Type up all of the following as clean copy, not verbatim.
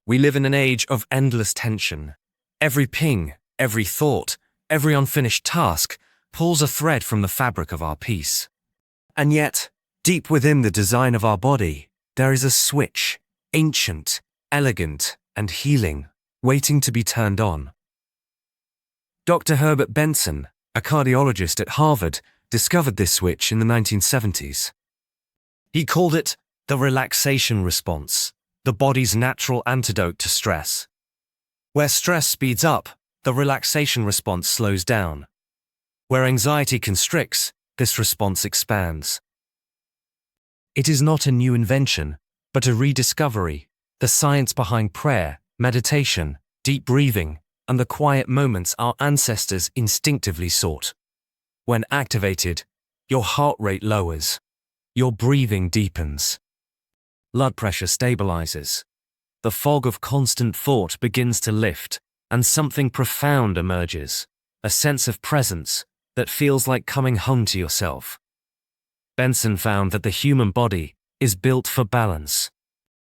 We live in an age of endless tension. Every ping, every thought, every unfinished task pulls a thread from the fabric of our peace. And yet, deep within the design of our body, there is a switch, ancient, elegant, and healing, waiting to be turned on. Dr. Herbert Benson, a cardiologist at Harvard, discovered this switch in the 1970s. He called it the relaxation response, the body's natural antidote to stress. Where stress speeds up, the relaxation response slows down. Where anxiety constricts, this response expands. It is not a new invention, but a rediscovery, the science behind prayer, meditation, deep breathing, and the quiet moments our ancestors instinctively sought. When activated, your heart rate lowers, your breathing deepens, blood pressure stabilizes, the fog of constant thought begins to lift, and something profound emerges, a sense of presence that feels like coming home to yourself. Benson found that the human body is built for balance.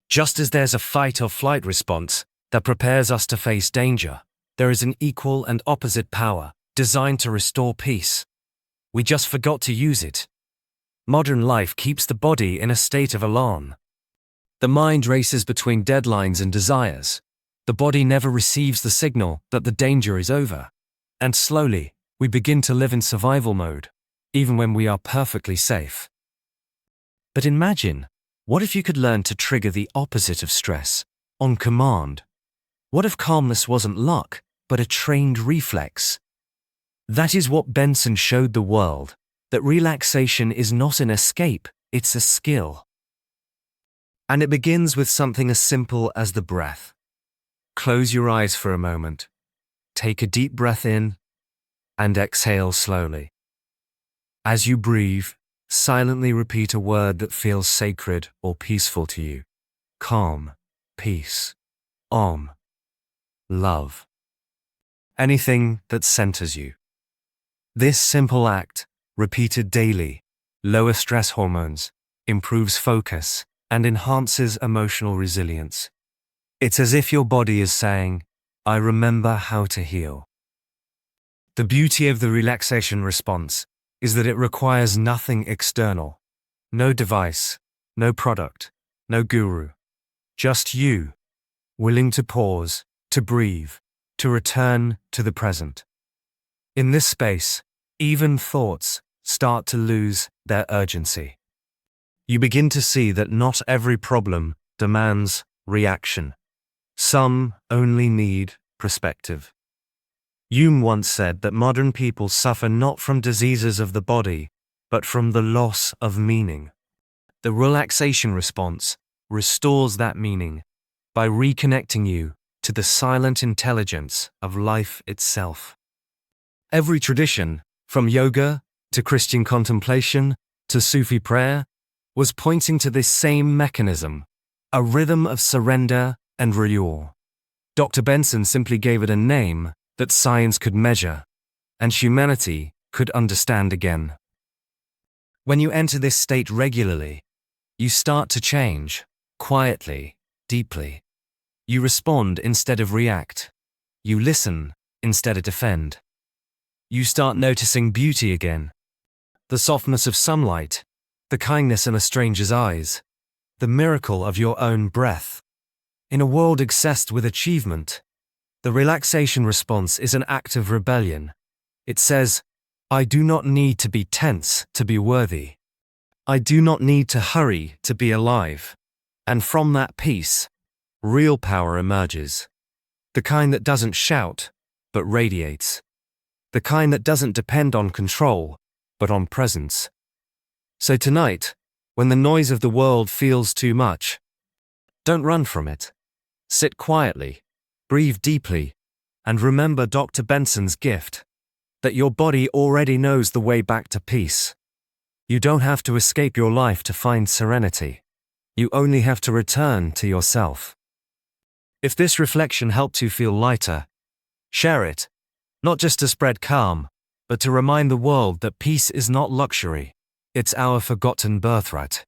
Just as there's a fight or flight response that prepares us to face danger, there is an equal and opposite power designed to restore peace. We just forgot to use it. Modern life keeps the body in a state of alarm. The mind races between deadlines and desires. The body never receives the signal that the danger is over. And slowly, we begin to live in survival mode, even when we are perfectly safe. But imagine, what if you could learn to trigger the opposite of stress, on command? What if calmness wasn't luck, but a trained reflex? That is what Benson showed the world, that relaxation is not an escape, it's a skill. And it begins with something as simple as the breath. Close your eyes for a moment. Take a deep breath in and exhale slowly. As you breathe, silently repeat a word that feels sacred or peaceful to you. Calm, peace, om, love. Anything that centers you. This simple act, repeated daily, lowers stress hormones, improves focus, and enhances emotional resilience. It's as if your body is saying, I remember how to heal. The beauty of the relaxation response is that it requires nothing external. No device, no product, no guru. Just you, willing to pause, to breathe, to return to the present. In this space, even thoughts start to lose their urgency. You begin to see that not every problem demands reaction. Some only need perspective. Jung once said that modern people suffer not from diseases of the body, but from the loss of meaning. The relaxation response restores that meaning by reconnecting you to the silent intelligence of life itself. Every tradition, from yoga to Christian contemplation to Sufi prayer, was pointing to this same mechanism, a rhythm of surrender and renewal. Dr. Benson simply gave it a name that science could measure, and humanity could understand again. When you enter this state regularly, you start to change, quietly, deeply. You respond instead of react. You listen instead of defend. You start noticing beauty again. The softness of sunlight, the kindness in a stranger's eyes, the miracle of your own breath. In a world obsessed with achievement, the relaxation response is an act of rebellion. It says, I do not need to be tense to be worthy. I do not need to hurry to be alive. And from that peace, real power emerges. The kind that doesn't shout, but radiates. The kind that doesn't depend on control, but on presence. So tonight, when the noise of the world feels too much, don't run from it. Sit quietly, breathe deeply, and remember Dr. Benson's gift, that your body already knows the way back to peace. You don't have to escape your life to find serenity. You only have to return to yourself. If this reflection helped you feel lighter, share it, not just to spread calm, but to remind the world that peace is not luxury, it's our forgotten birthright.